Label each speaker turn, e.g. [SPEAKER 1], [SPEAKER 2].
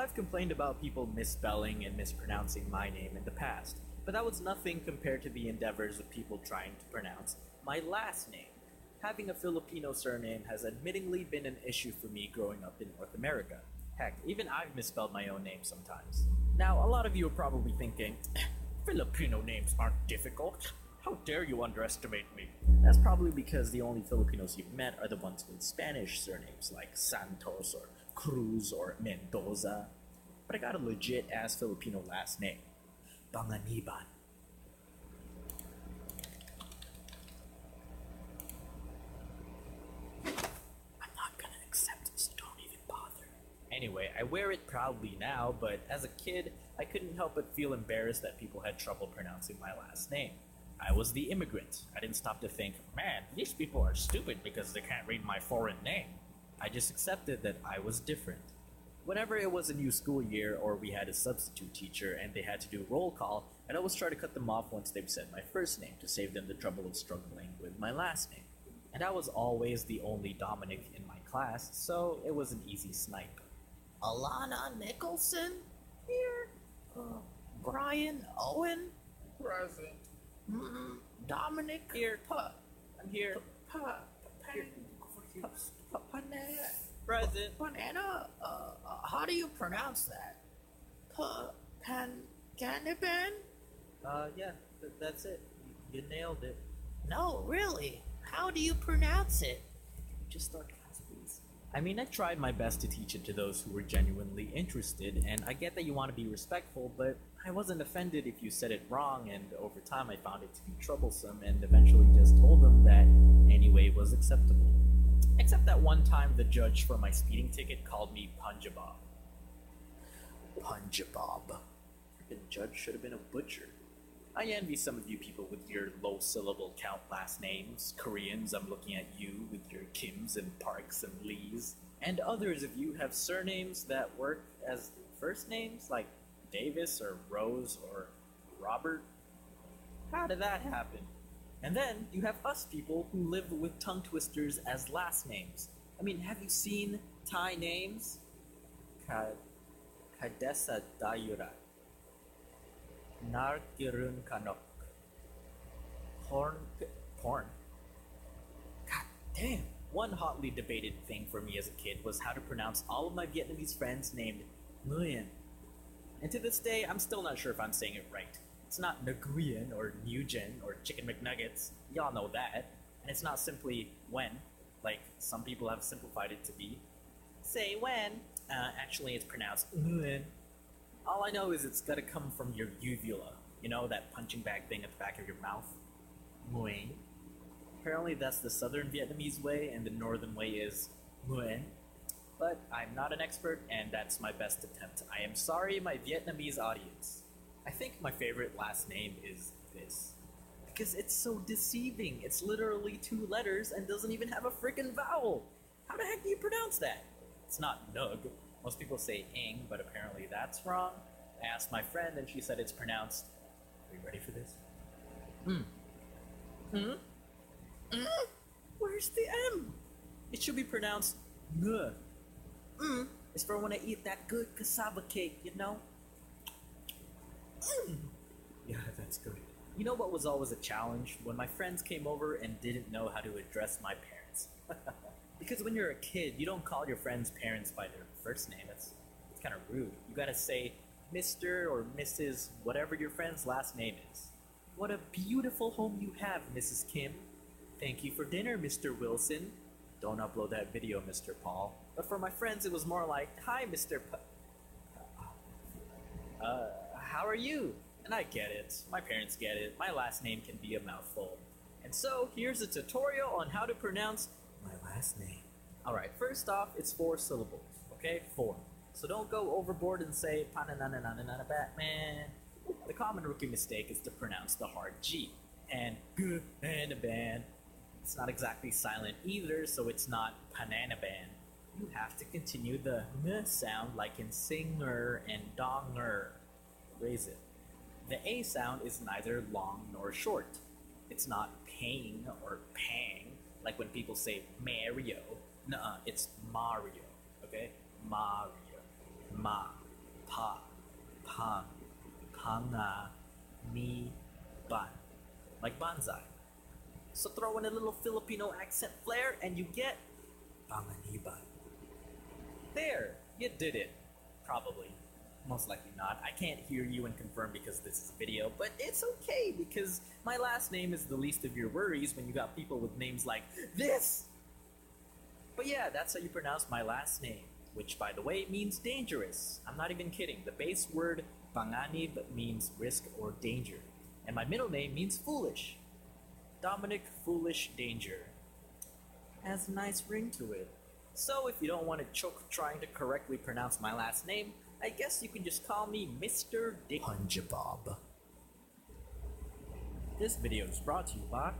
[SPEAKER 1] I've complained about people misspelling and mispronouncing my name in the past, but that was nothing compared to the endeavors of people trying to pronounce my last name. Having a Filipino surname has admittingly been an issue for me growing up in North America. Heck, even I've misspelled my own name sometimes. Now, a lot of you are probably thinking, Filipino names aren't difficult. How dare you underestimate me? That's probably because the only Filipinos you've met are the ones with Spanish surnames like Santos or Cruz or Mendoza. But I got a legit ass Filipino last name, Panganiban. I'm not gonna accept it, so don't even bother. Anyway, I wear it proudly now, but as a kid, I couldn't help but feel embarrassed that people had trouble pronouncing my last name. I was the immigrant. I didn't stop to think, man, these people are stupid because they can't read my foreign name. I just accepted that I was different. Whenever it was a new school year or we had a substitute teacher and they had to do roll call, I'd always try to cut them off once they've said my first name to save them the trouble of struggling with my last name. And I was always the only Dominic in my class, so it was an easy snipe. Alana Nicholson? Here? Brian Owen?
[SPEAKER 2] Present.
[SPEAKER 1] Dominic? Here. I'm here. Present.
[SPEAKER 3] Banana? How do you pronounce that? Caniban?
[SPEAKER 1] Yeah, that's it. You nailed it.
[SPEAKER 3] No, really. How do you pronounce it?
[SPEAKER 1] Just start class, please. I mean, I tried my best to teach it to those who were genuinely interested, and I get that you want to be respectful, but I wasn't offended if you said it wrong, and over time I found it to be troublesome, and eventually just told them that anyway was acceptable. Except that one time the judge for my speeding ticket called me Punjabab. Punjabab. The judge should have been a butcher. I envy some of you people with your low syllable count last names. Koreans, I'm looking at you with your Kims and Parks and Lees. And others of you have surnames that work as first names, like Davis or Rose or Robert. How did that happen? And then you have us people who live with tongue twisters as last names. I mean, have you seen Thai names? Kadesa Dayurat. Narkirun Kanok. Porn. God damn. One hotly debated thing for me as a kid was how to pronounce all of my Vietnamese friends named Nguyen. And to this day, I'm still not sure if I'm saying it right. It's not Nguyen or Nguyen or Chicken McNuggets. Y'all know that. And it's not simply when, like some people have simplified it to be. Say when. Actually, it's pronounced Nguyen. All I know is it's gotta come from your uvula. You know, that punching bag thing at the back of your mouth? Nguyen. Apparently that's the southern Vietnamese way, and the northern way is Nguyen. But I'm not an expert, and that's my best attempt. I am sorry, my Vietnamese audience. I think my favorite last name is this. Because it's so deceiving. It's literally 2 letters and doesn't even have a freaking vowel. How the heck do you pronounce that? It's not Nug. Most people say ing, but apparently that's wrong. I asked my friend and she said it's pronounced... Are you ready for this? Where's the M? It should be pronounced Ng. It's for when I eat that good cassava cake, you know? Yeah, that's good. You know what was always a challenge? When my friends came over and didn't know how to address my parents. Because when you're a kid, you don't call your friends' parents by their first name. It's kind of rude. You gotta say Mr. or Mrs. whatever your friend's last name is. What a beautiful home you have, Mrs. Kim. Thank you for dinner, Mr. Wilson. Don't upload that video, Mr. Paul. But for my friends, it was more like, hi, Mr. How are you? And I get it. My parents get it. My last name can be a mouthful. And so, here's a tutorial on how to pronounce my last name. Alright, first off, it's 4 syllables. Okay? 4. So don't go overboard and say Pananananana Batman. The common rookie mistake is to pronounce the hard G. And G and a ban. It's not exactly silent either, so it's not Pananaban. You have to continue the N sound like in singer and donger. Raise it. The A sound is neither long nor short. It's not pang or pang, like when people say Mario. Nuh-uh, it's Mario, okay? Mario. pa, pang, panga, ni, ban. Like banzai. So throw in a little Filipino accent flair and you get panganiban. There, you did it. Probably. Most likely not. I can't hear you and confirm because this is a video, but it's okay because my last name is the least of your worries when you got people with names like this. But yeah, that's how you pronounce my last name, which by the way means dangerous. I'm not even kidding. The base word panganib means risk or danger, and my middle name means foolish. Dominic Foolish Danger. Has a nice ring to it. So if you don't want to choke trying to correctly pronounce my last name, I guess you can just call me Mr. Dick Punjabob. This video is brought to you by